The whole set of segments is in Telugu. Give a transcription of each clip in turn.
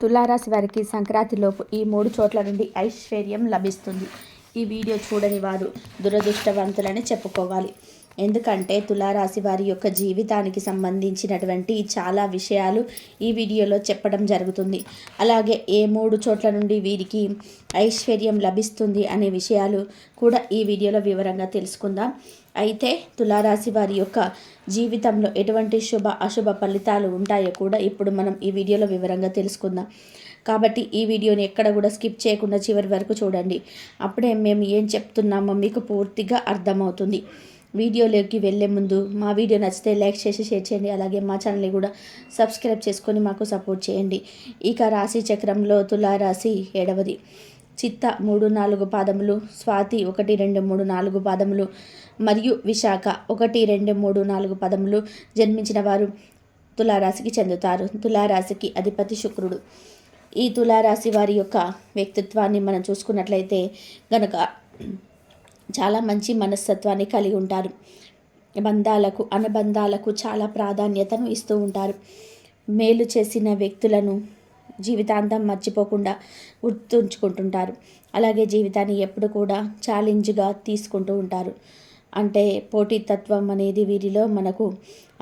తులారాశి వారికి సంక్రాంతిలోపు ఈ 3 చోట్ల నుండి ఐశ్వర్యం లభిస్తుంది. ఈ వీడియో చూడని వారు దురదృష్టవంతులని చెప్పుకోవాలి. ఎందుకంటే తులారాశి వారి యొక్క జీవితానికి సంబంధించినటువంటి చాలా విషయాలు ఈ వీడియోలో చెప్పడం జరుగుతుంది. అలాగే ఏ 3 చోట్ల నుండి వీరికి ఐశ్వర్యం లభిస్తుంది అనే విషయాలు కూడా ఈ వీడియోలో వివరంగా తెలుసుకుందాం. అయితే తులారాశి వారి యొక్క జీవితంలో ఎటువంటి శుభ అశుభ ఫలితాలు ఉంటాయో కూడా ఇప్పుడు మనం ఈ వీడియోలో వివరంగా తెలుసుకుందాం. కాబట్టి ఈ వీడియోని ఎక్కడ కూడా స్కిప్ చేయకుండా చివరి వరకు చూడండి. అప్పుడే మేము ఏం చెప్తున్నామో మీకు పూర్తిగా అర్థమవుతుంది. వీడియోలోకి వెళ్ళే ముందు మా వీడియో నచ్చితే లైక్ చేసి షేర్ చేయండి. అలాగే మా ఛానల్ని కూడా సబ్స్క్రైబ్ చేసుకొని మాకు సపోర్ట్ చేయండి. ఇక రాశి చక్రంలో తులారాశి 7వది. చిత్త 3-4 పాదములు, స్వాతి 1-2-3-4 పాదములు మరియు విశాఖ 1-2-3-4 పదములు జన్మించిన వారు తులారాశికి చెందుతారు. తులారాశికి అధిపతి శుక్రుడు. ఈ తులారాశి వారి యొక్క వ్యక్తిత్వాన్ని మనం చూసుకున్నట్లయితే గనక చాలా మంచి మనస్తత్వాన్ని కలిగి ఉంటారు. బంధాలకు అనుబంధాలకు చాలా ప్రాధాన్యతను ఇస్తూ ఉంటారు. మేలు చేసిన వ్యక్తులను జీవితాంతం మర్చిపోకుండా గుర్తుంచుకుంటుంటారు. అలాగే జీవితాన్ని ఎప్పుడు కూడా ఛాలెంజ్గా తీసుకుంటూ ఉంటారు. అంటే పోటీతత్వం అనేది వీరిలో మనకు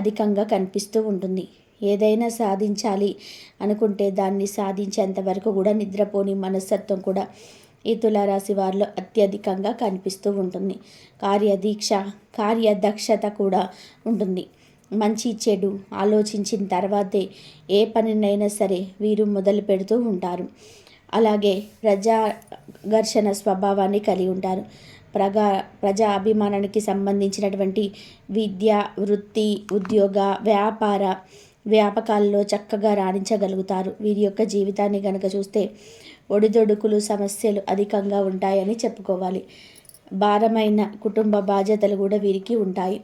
అధికంగా కనిపిస్తూ ఉంటుంది. ఏదైనా సాధించాలి అనుకుంటే దాన్ని సాధించేంత వరకు కూడా నిద్రపోని మనస్తత్వం కూడా ఈ తులారాశి వారిలో అత్యధికంగా కనిపిస్తూ ఉంటుంది. కార్యదక్షత కూడా ఉంటుంది. మంచి చెడు ఆలోచించిన తర్వాతే ఏ పనినైనా సరే వీరు మొదలు పెడుతూ ఉంటారు. అలాగే ఘర్షణ స్వభావాన్ని కలిగి ఉంటారు. ప్రజా అభిమానానికి సంబంధించినటువంటి విద్య, వృత్తి, ఉద్యోగ, వ్యాపకాల్లో చక్కగా రాణించగలుగుతారు. వీరి యొక్క జీవితాన్ని కనుక చూస్తే ఒడిదొడుకులు సమస్యలు అధికంగా ఉంటాయని చెప్పుకోవాలి. భారమైన కుటుంబ బాధ్యతలు కూడా వీరికి ఉంటాయి.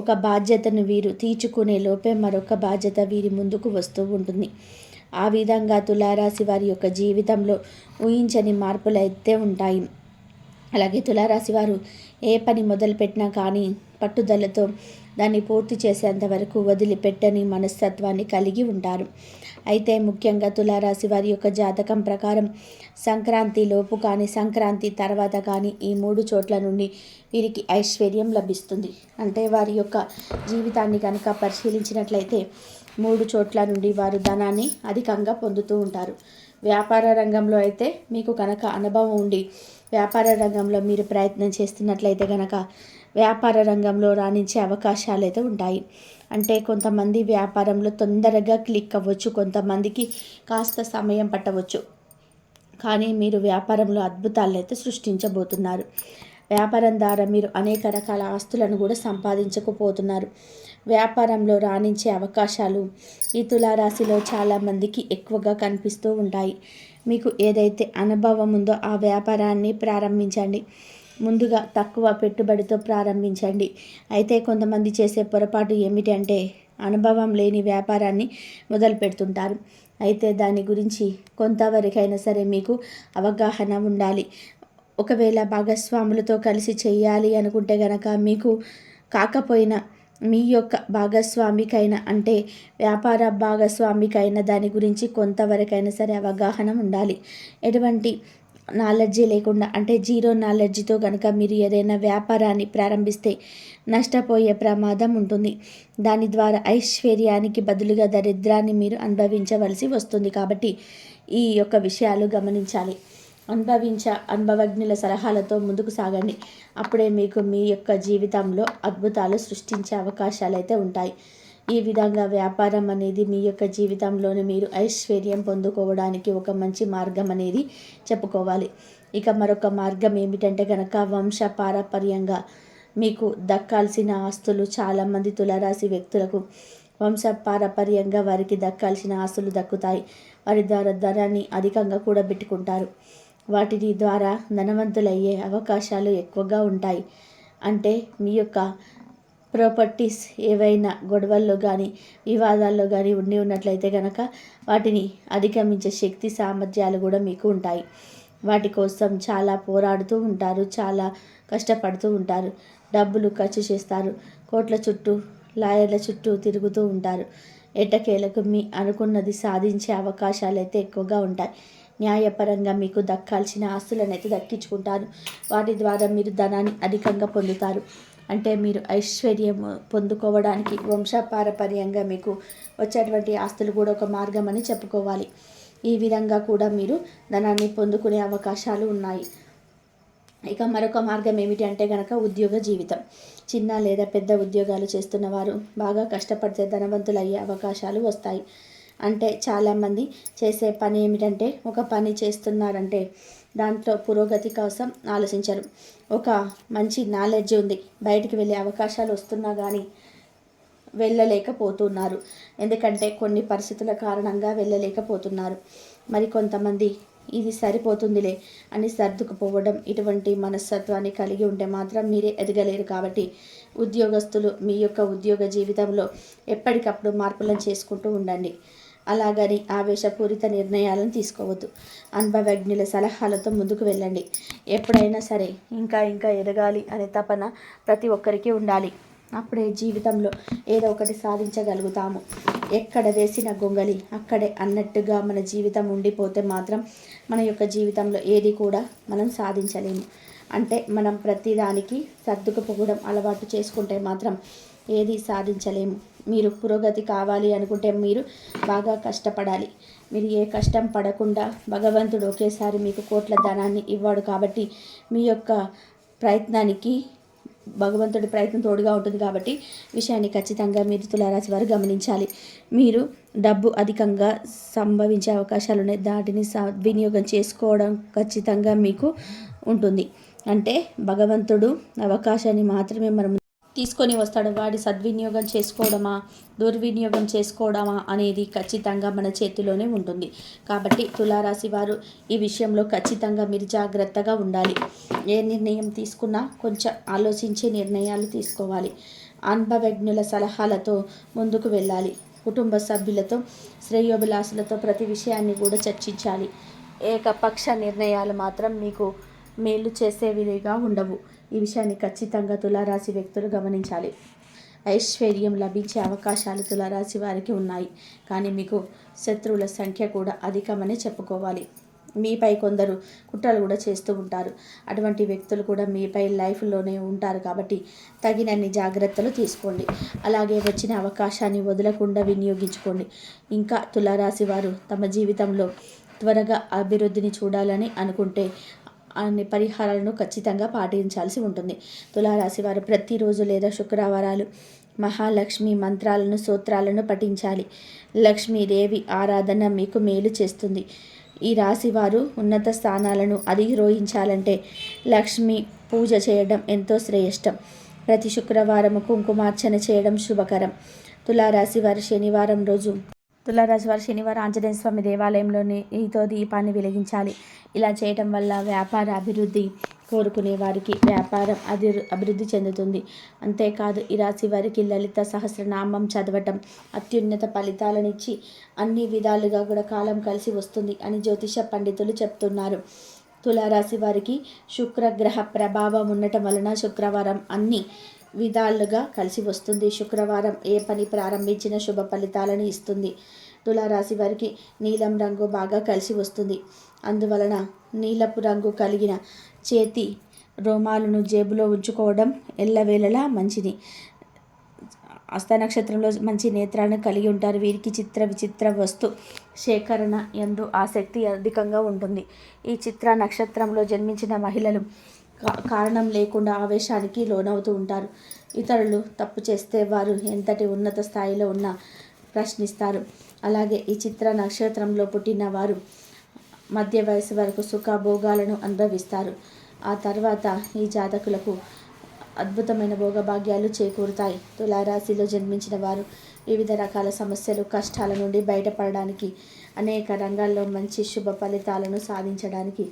ఒక బాధ్యతను వీరు తీర్చుకునే లోపే మరొక బాధ్యత వీరి ముందుకు వస్తూ ఉంటుంది. ఆ విధంగా తులారాశి వారి యొక్క జీవితంలో ఊహించని మార్పులు అయితే ఉంటాయి. అలాగే తులారాశి వారు ఏ పని మొదలుపెట్టినా కానీ పట్టుదలతో దాన్ని పూర్తి చేసేంత వరకు వదిలిపెట్టని మనస్తత్వాన్ని కలిగి ఉంటారు. అయితే ముఖ్యంగా తులారాశి వారి యొక్క జాతకం ప్రకారం సంక్రాంతి లోపు కానీ సంక్రాంతి తర్వాత కానీ ఈ 3 చోట్ల నుండి వీరికి ఐశ్వర్యం లభిస్తుంది. అంటే వారి యొక్క జీవితాన్ని కనుక పరిశీలించినట్లయితే 3 చోట్ల నుండి వారు ధనాన్ని అధికంగా పొందుతూ ఉంటారు. వ్యాపార రంగంలో అయితే మీకు కనుక అనుభవం ఉండి వ్యాపార రంగంలో మీరు ప్రయత్నం చేస్తున్నట్లయితే కనుక వ్యాపార రంగంలో రాణించే అవకాశాలు అయితే ఉంటాయి. అంటే కొంతమంది వ్యాపారంలో తొందరగా క్లిక్ అవ్వచ్చు, కొంతమందికి కాస్త సమయం పట్టవచ్చు. కానీ మీరు వ్యాపారంలో అద్భుతాలను అయితే సృష్టించబోతున్నారు. వ్యాపారం ద్వారా మీరు అనేక రకాల ఆస్తులను కూడా సంపాదించకపోతున్నారు. వ్యాపారంలో రాణించే అవకాశాలు ఈ తులారాశిలో చాలామందికి ఎక్కువగా కనిపిస్తూ ఉంటాయి. మీకు ఏదైతే అనుభవం ఉందో ఆ వ్యాపారాన్ని ప్రారంభించండి. ముందుగా తక్కువ పెట్టుబడితో ప్రారంభించండి. అయితే కొంతమంది చేసే పొరపాటు ఏమిటంటే అనుభవం లేని వ్యాపారాన్ని మొదలు పెడుతుంటారు. అయితే దాని గురించి కొంతవరకైనా సరే మీకు అవగాహన ఉండాలి. ఒకవేళ భాగస్వాములతో కలిసి చేయాలి అనుకుంటే గనక మీకు కాకపోయినా మీ యొక్క భాగస్వామికైనా అంటే వ్యాపార భాగస్వామికైనా దాని గురించి కొంతవరకైనా సరే అవగాహన ఉండాలి. ఎటువంటి నాలెడ్జీ లేకుండా అంటే జీరో నాలెడ్జ్తో కనుక మీరు ఏదైనా వ్యాపారాన్ని ప్రారంభిస్తే నష్టపోయే ప్రమాదం ఉంటుంది. దాని ద్వారా ఐశ్వర్యానికి బదులుగా దరిద్రాన్ని మీరు అనుభవించవలసి వస్తుంది. కాబట్టి ఈ యొక్క విషయాలు గమనించాలి. అనుభవజ్ఞుల సలహాలతో ముందుకు సాగండి. అప్పుడే మీకు మీ యొక్క జీవితంలో అద్భుతాలు సృష్టించే అవకాశాలు అయితే ఉంటాయి. ఈ విధంగా వ్యాపారం అనేది మీ యొక్క జీవితంలోనే మీరు ఐశ్వర్యం పొందుకోవడానికి ఒక మంచి మార్గం అనేది చెప్పుకోవాలి. ఇక మరొక మార్గం ఏమిటంటే కనుక వంశపారపర్యంగా మీకు దక్కాల్సిన ఆస్తులు చాలామంది తులారాశి వ్యక్తులకు వంశపారపర్యంగా వారికి దక్కాల్సిన ఆస్తులు దక్కుతాయి. వారి ద్వారా ధనాన్ని అధికంగా కూడా పెట్టుకుంటారు. వాటి ద్వారా ధనవంతులయ్యే అవకాశాలు ఎక్కువగా ఉంటాయి. అంటే మీ యొక్క ప్రాపర్టీస్ ఏవైనా గొడవల్లో కానీ వివాదాల్లో కానీ ఉన్నట్లయితే కనుక వాటిని అధిగమించే శక్తి సామర్థ్యాలు కూడా మీకు ఉంటాయి. వాటి కోసం చాలా పోరాడుతూ ఉంటారు, చాలా కష్టపడుతూ ఉంటారు, డబ్బులు ఖర్చు చేస్తారు, కోట్ల చుట్టూ లాయర్ల చుట్టూ తిరుగుతూ ఉంటారు. ఎట్టకేలకు మీ అనుకున్నది సాధించే అవకాశాలు అయితే ఎక్కువగా ఉంటాయి. న్యాయపరంగా మీకు దక్కాల్సిన ఆస్తులను అయితే దక్కించుకుంటారు. వాటి ద్వారా మీరు ధనాన్ని అధికంగా పొందుతారు. అంటే మీరు ఐశ్వర్యం పొందుకోవడానికి వంశపారపర్యంగా మీకు వచ్చేటువంటి ఆస్తులు కూడా ఒక మార్గం అని చెప్పుకోవాలి. ఈ విధంగా కూడా మీరు ధనాన్ని పొందుకునే అవకాశాలు ఉన్నాయి. ఇక మరొక మార్గం ఏమిటి అంటే కనుక ఉద్యోగ జీవితం. చిన్న లేదా పెద్ద ఉద్యోగాలు చేస్తున్న వారు బాగా కష్టపడితే ధనవంతులు అయ్యే అవకాశాలు వస్తాయి. అంటే చాలామంది చేసే పని ఏమిటంటే, ఒక పని చేస్తున్నారంటే దాంట్లో పురోగతి కోసం ఆలోచించరు. ఒక మంచి నాలెడ్జ్ ఉంది, బయటికి వెళ్ళే అవకాశాలు వస్తున్నా కానీ వెళ్ళలేకపోతున్నారు. ఎందుకంటే కొన్ని పరిస్థితుల కారణంగా వెళ్ళలేకపోతున్నారు. మరి కొంతమంది ఇది సరిపోతుందిలే అని సర్దుకుపోవడం, ఇటువంటి మనస్తత్వాన్ని కలిగి ఉంటే మాత్రం మీరే ఎదగలేరు. కాబట్టి ఉద్యోగస్తులు మీ యొక్క ఉద్యోగ జీవితంలో ఎప్పటికప్పుడు మార్పులను చేసుకుంటూ ఉండండి. అలాగని ఆవేశపూరిత నిర్ణయాలను తీసుకోవద్దు. అనుభవజ్ఞుల సలహాలతో ముందుకు వెళ్ళండి. ఎప్పుడైనా సరే ఇంకా ఇంకా ఎదగాలి అనే తపన ప్రతి ఒక్కరికి ఉండాలి. అప్పుడే జీవితంలో ఏదో ఒకటి సాధించగలుగుతాము. ఎక్కడ వేసిన గొంగలి అక్కడే అన్నట్టుగా మన జీవితం ఉండిపోతే మాత్రం మన యొక్క జీవితంలో ఏది కూడా మనం సాధించలేము. అంటే మనం ప్రతిదానికి సర్దుకుపోవడం అలవాటు చేసుకుంటే మాత్రం ఏది సాధించలేము. మీరు పురోగతి కావాలి అనుకుంటే మీరు బాగా కష్టపడాలి. మీరు ఏ కష్టం పడకుండా భగవంతుడు ఒకేసారి మీకు కోట్ల ధనాన్ని ఇవ్వడు. కాబట్టి మీ యొక్క ప్రయత్నానికి భగవంతుడి ప్రయత్నం తోడుగా ఉంటుంది. కాబట్టి విషయాన్ని ఖచ్చితంగా మీరు తులారాశి వారు గమనించాలి. మీరు డబ్బు అధికంగా సంభవించే అవకాశాలు ఉన్నాయి. దాటిని వినియోగం చేసుకోవడం ఖచ్చితంగా మీకు ఉంటుంది. అంటే భగవంతుడు అవకాశాన్ని మాత్రమే మనం తీసుకొని వస్తాడు. వాడి సద్వినియోగం చేసుకోవడమా దుర్వినియోగం చేసుకోవడమా అనేది ఖచ్చితంగా మన చేతిలోనే ఉంటుంది. కాబట్టి తులారాశి వారు ఈ విషయంలో ఖచ్చితంగా మీరు జాగ్రత్తగా ఉండాలి. ఏ నిర్ణయం తీసుకున్నా కొంచెం ఆలోచించే నిర్ణయాలు తీసుకోవాలి. అనుభవజ్ఞుల సలహాలతో ముందుకు వెళ్ళాలి. కుటుంబ సభ్యులతో శ్రేయోభిలాషులతో ప్రతి విషయాన్ని కూడా చర్చించాలి. ఏకపక్ష నిర్ణయాలు మాత్రం మీకు మేలు చేసేవిగా ఉండవు. ఈ విషయాన్ని ఖచ్చితంగా తులారాశి వ్యక్తులు గమనించాలి. ఐశ్వర్యం లభించే అవకాశాలు తులారాశి వారికి ఉన్నాయి. కానీ మీకు శత్రువుల సంఖ్య కూడా అధికమని చెప్పుకోవాలి. మీపై కొందరు కుట్రలు కూడా చేస్తూ ఉంటారు. అటువంటి వ్యక్తులు కూడా మీపై లైఫ్లోనే ఉంటారు. కాబట్టి తగినన్ని జాగ్రత్తలు తీసుకోండి. అలాగే వచ్చిన అవకాశాన్ని వదలకుండా వినియోగించుకోండి. ఇంకా తులారాశి వారు తమ జీవితంలో త్వరగా అభివృద్ధిని చూడాలని అనుకుంటే అన్ని పరిహారాలను ఖచ్చితంగా పాటించాల్సి ఉంటుంది. తులారాశి వారు ప్రతిరోజు లేదా శుక్రవారాలు మహాలక్ష్మి మంత్రాలను స్తోత్రాలను పఠించాలి. లక్ష్మీదేవి ఆరాధన మీకు మేలు చేస్తుంది. ఈ రాశి వారు ఉన్నత స్థానాలను అధిరోహించాలంటే లక్ష్మి పూజ చేయడం ఎంతో శ్రేష్టం. ప్రతి శుక్రవారం కుంకుమార్చన చేయడం శుభకరం. తులారాశి వారు శనివారం ఆంజనేయ స్వామి దేవాలయంలోని ఈతో దీపాన్ని వెలిగించాలి. ఇలా చేయటం వల్ల వ్యాపార అభివృద్ధి కోరుకునే వారికి వ్యాపారం అభివృద్ధి చెందుతుంది. అంతేకాదు ఈ రాశి వారికి లలిత సహస్రనామం చదవటం అత్యున్నత ఫలితాలనిచ్చి అన్ని విధాలుగా కూడా కాలం కలిసి వస్తుంది అని జ్యోతిష పండితులు చెప్తున్నారు. తులారాశి వారికి శుక్రగ్రహ ప్రభావం ఉండటం వలన శుక్రవారం అన్ని విధాలుగా కలిసి వస్తుంది. శుక్రవారం ఏ పని ప్రారంభించిన శుభ ఫలితాలను ఇస్తుంది. తులారాశి వారికి నీలం రంగు బాగా కలిసి వస్తుంది. అందువలన నీలపు రంగు కలిగిన చేతి రోమాలను జేబులో ఉంచుకోవడం ఎల్లవేళలా మంచిది. హస్త నక్షత్రంలో మంచి నేత్రాలను కలిగి ఉంటారు. వీరికి చిత్ర విచిత్ర వస్తు సేకరణ యందు ఆసక్తి అధికంగా ఉంటుంది. ఈ చిత్ర నక్షత్రంలో జన్మించిన మహిళలు కారణం లేకుండా ఆవేశానికి లోనవుతూ ఉంటారు. ఇతరులు తప్పు చేస్తే వారు ఎంతటి ఉన్నత స్థాయిలో ఉన్నా ప్రశ్నిస్తారు. అలాగే ఈ చిత్ర నక్షత్రంలో పుట్టిన వారు మధ్య వయసు వరకు సుఖభోగాలను అనుభవిస్తారు. ఆ తర్వాత ఈ జాతకులకు అద్భుతమైన భోగభాగ్యాలు చేకూరుతాయి. తులారాశిలో జన్మించిన వారు వివిధ రకాల సమస్యలు కష్టాల నుండి బయటపడడానికి అనేక రంగాల్లో మంచి శుభ ఫలితాలను సాధించడానికి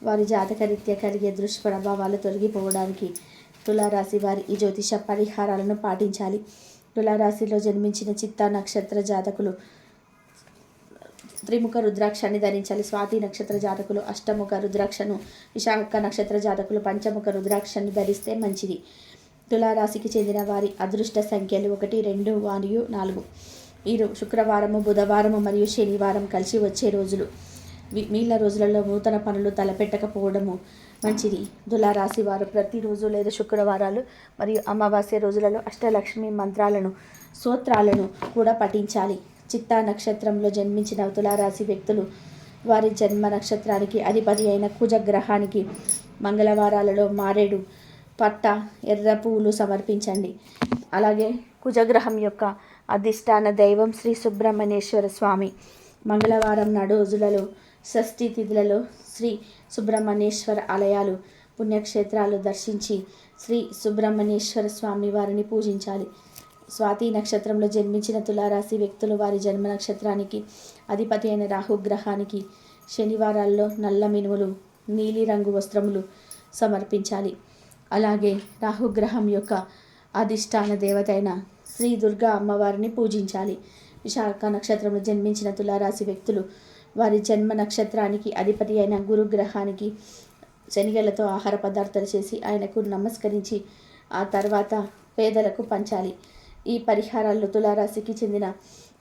వారి జాతకరీత్యా కలిగే దుష్ప్రభావాలు తొలగిపోవడానికి తులారాశి వారి ఈ జ్యోతిష పరిహారాలను పాటించాలి. తులారాశిలో జన్మించిన చిత్తా నక్షత్ర జాతకులు త్రిముఖ రుద్రాక్షాన్ని ధరించాలి. స్వాతి నక్షత్ర జాతకులు అష్టముఖ రుద్రాక్షను, విశాఖ నక్షత్ర జాతకులు పంచముఖ రుద్రాక్షను ధరిస్తే మంచిది. తులారాశికి చెందిన వారి అదృష్ట సంఖ్యలు 1, 2 మరియు 4. శుక్రవారము, బుధవారము మరియు శనివారం కలిసి వచ్చే రోజులు. మిగిలిన రోజులలో నూతన పనులు తలపెట్టకపోవడము మంచిది. తులారాశి వారు ప్రతిరోజు లేదా శుక్రవారాలు మరియు అమావాస్య రోజులలో అష్టలక్ష్మి మంత్రాలను, స్తోత్రాలను కూడా పఠించాలి. చిత్తా నక్షత్రంలో జన్మించిన తులారాశి వ్యక్తులు వారి జన్మ నక్షత్రానికి అధిపతి అయిన కుజగ్రహానికి మంగళవారాలలో మారేడు పట్ట, ఎర్ర పువ్వులు సమర్పించండి. అలాగే కుజగ్రహం యొక్క అధిష్టాన దైవం శ్రీ సుబ్రహ్మణ్యేశ్వర స్వామి. మంగళవారం నాడు రోజులలో షష్ఠి తిథులలో శ్రీ సుబ్రహ్మణ్యేశ్వర ఆలయాలు, పుణ్యక్షేత్రాలు దర్శించి శ్రీ సుబ్రహ్మణ్యేశ్వర స్వామి వారిని పూజించాలి. స్వాతి నక్షత్రంలో జన్మించిన తులారాశి వ్యక్తులు వారి జన్మ నక్షత్రానికి అధిపతి అయిన రాహుగ్రహానికి శనివారాల్లో నల్ల మినుములు, నీలిరంగు వస్త్రములు సమర్పించాలి. అలాగే రాహుగ్రహం యొక్క అధిష్టాన దేవత అయిన శ్రీ దుర్గా అమ్మవారిని పూజించాలి. విశాఖ నక్షత్రంలో జన్మించిన తులారాశి వ్యక్తులు వారి జన్మ నక్షత్రానికి అధిపతి అయిన గురుగ్రహానికి శనిగలతో ఆహార పదార్థాలు చేసి ఆయనకు నమస్కరించి ఆ తర్వాత పేదలకు పంచాలి. ఈ పరిహారాలు తులారాశికి చెందిన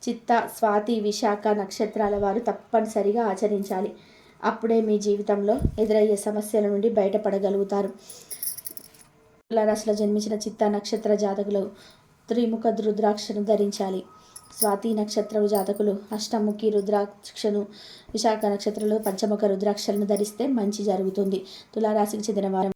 చిత్త, స్వాతి, విశాఖ నక్షత్రాల వారు తప్పనిసరిగా ఆచరించాలి. అప్పుడే మీ జీవితంలో ఎదురయ్యే సమస్యల నుండి బయటపడగలుగుతారు. తులారాశిలో జన్మించిన చిత్తా నక్షత్ర జాతకులు త్రిముఖ రుద్రాక్షను ధరించాలి. స్వాతి నక్షత్రం జాతకులు అష్టముఖి రుద్రాక్షను, విశాఖ నక్షత్రంలో పంచముఖ రుద్రాక్షలను ధరిస్తే మంచి జరుగుతుంది. తులారాశికి చెందిన వారు